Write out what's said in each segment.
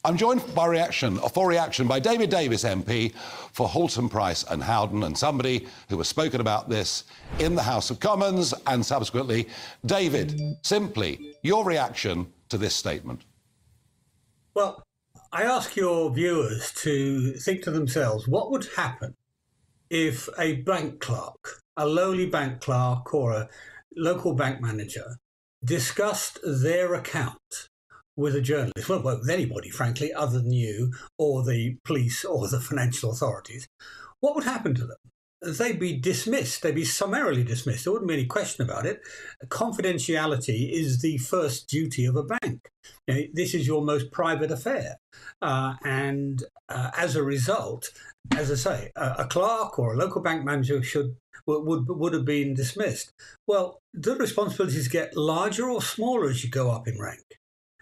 I'm joined for reaction by David Davis MP for Halton, Price and Howden, and somebody who has spoken about this in the House of Commons and subsequently. David, simply, your reaction to this statement. Well, I ask your viewers to think to themselves, what would happen if a bank clerk, a lowly bank clerk or a local bank manager discussed their account with a journalist, well, with anybody, frankly, other than you or the police or the financial authorities? What would happen to them? They'd be dismissed. They'd be summarily dismissed. There wouldn't be any question about it. Confidentiality is the first duty of a bank. You know, this is your most private affair. And as a result, as I say, a clerk or a local bank manager would have been dismissed. Well, do the responsibilities get larger or smaller as you go up in rank?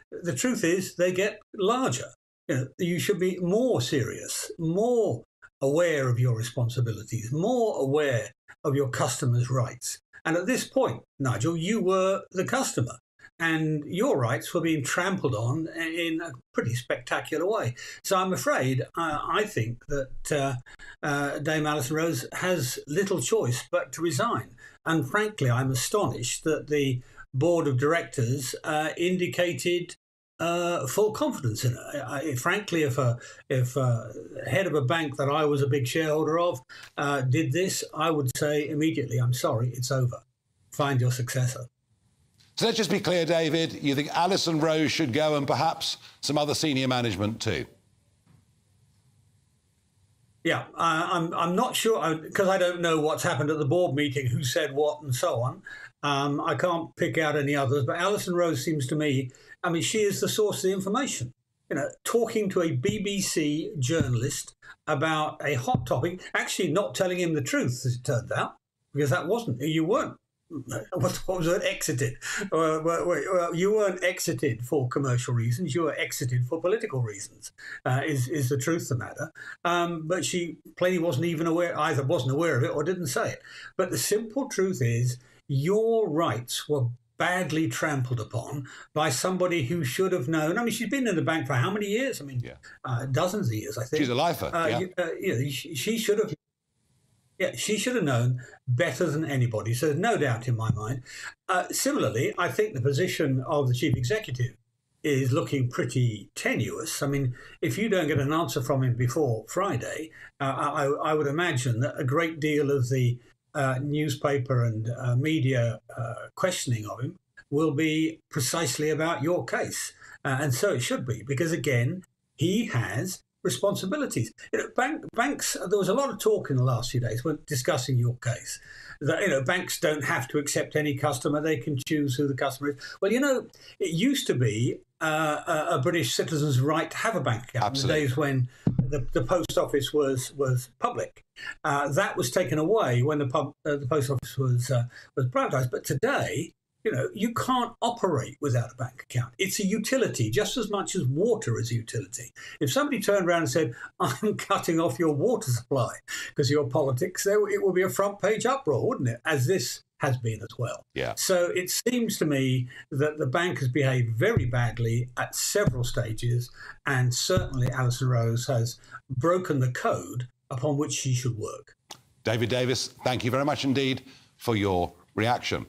The truth is they get larger. You know, you should be more serious, more aware of your responsibilities, more aware of your customers' rights. And at this point, Nigel, you were the customer and your rights were being trampled on in a pretty spectacular way. So I'm afraid I think that Dame Alison Rose has little choice but to resign. And frankly, I'm astonished that the board of directors indicated full confidence in it. Frankly, if a head of a bank that I was a big shareholder of did this, I would say immediately, I'm sorry, it's over. Find your successor. So let's just be clear, David, you think Alison Rose should go and perhaps some other senior management too? Yeah, I'm not sure, because I don't know what's happened at the board meeting, who said what and so on. I can't pick out any others, but Alison Rose seems to me, I mean, she is the source of the information. You know, talking to a BBC journalist about a hot topic, actually not telling him the truth, as it turned out, because that wasn't, you weren't. What was it? Exited. Well, you weren't exited for commercial reasons. You were exited for political reasons. Is the truth of the matter? But she plainly wasn't even aware. Either wasn't aware of it or didn't say it. But the simple truth is, your rights were badly trampled upon by somebody who should have known. I mean, she's been in the bank for how many years? I mean, dozens of years, I think. She's a lifer. She should have. Yeah, she should have known better than anybody. So there's no doubt in my mind. Similarly, I think the position of the chief executive is looking pretty tenuous. I mean, if you don't get an answer from him before Friday, I would imagine that a great deal of the newspaper and media questioning of him will be precisely about your case. And so it should be, because, again, he has responsibilities. You know, banks, there was a lot of talk in the last few days when discussing your case that, you know, banks don't have to accept any customer, they can choose who the customer is. Well, you know, it used to be a British citizen's right to have a bank account. Absolutely. In the days when the post office was public. That was taken away when the post office was privatised. But today, you know, you can't operate without a bank account. It's a utility, just as much as water is a utility. If somebody turned around and said, I'm cutting off your water supply because of your politics, it would be a front page uproar, wouldn't it? As this has been as well. Yeah. So it seems to me that the bank has behaved very badly at several stages, and certainly Alison Rose has broken the code upon which she should work. David Davis, thank you very much indeed for your reaction.